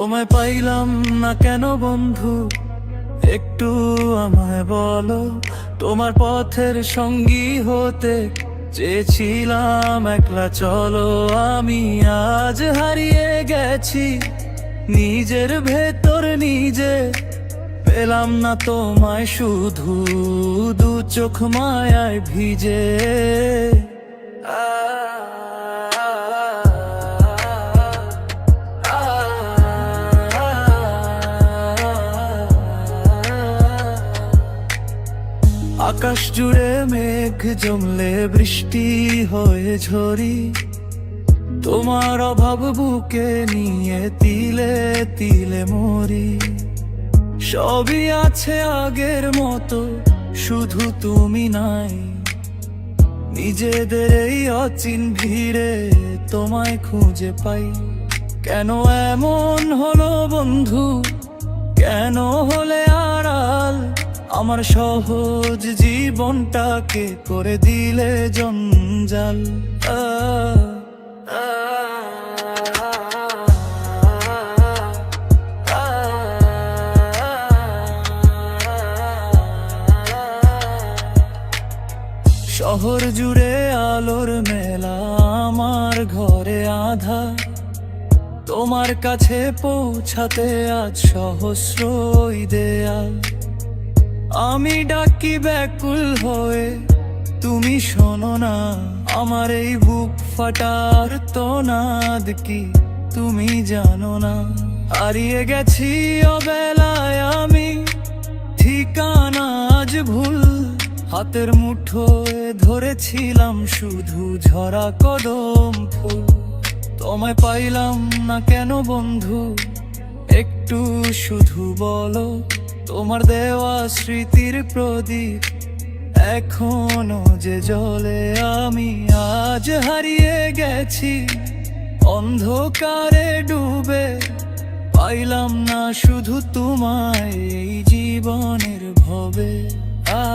তোমায় পাইলাম না কেন বন্ধু, একটু আমায় বলো। তোমার পথের সঙ্গী হতে চেয়েছিলাম একলা, চলো। আমি আজ হারিয়ে গেছি নিজের ভেতর নিজে, পেলাম না তোমায়, শুধু দু চোখ মায়ায় ভিজে। আকাশ জুড়ে মেঘ জমলে বৃষ্টি হয়ে ঝরি, তোমার অভাব বুকে নিয়ে তিলে তিলে মরি। সবই আছে আগের মতো, শুধু তুমি নাই। নিজেদের এই অচিন ভিড়ে তোমায় খুঁজে পাই। কেন এমন হলো বন্ধু, কেন হলে আড়াল? আমার সহজ জীবনটাকে করে দিলে জঞ্জাল। শহর জুড়ে আলোর মেলা, আমার ঘরে আঁধার। তোমার কাছে পৌঁছাতে আজ সহস্রই দেয়াল। আমি ডাকি ব্যাকুল হয়ে, তুমি শোনো না। আমার এই বুক ফাটার তোনাদ কি তুমি জানো না? হারিয়ে গেছি অবেলায় আমি, ঠিকানা আজ ভুল। হাতের মুঠোয় ধরেছিলাম শুধু ঝরা কদম ফুল। তোমায় পাইলাম না কেন বন্ধু, একটু শুধু বলো। তোমার দেওয়া স্মৃতির প্রদীপ এখনো যে জ্বলে, আমি আজ হারিয়ে গেছি অন্ধকারে ডুবে। পাইলাম না শুধু তোমায় এই জীবনের ভবে। আ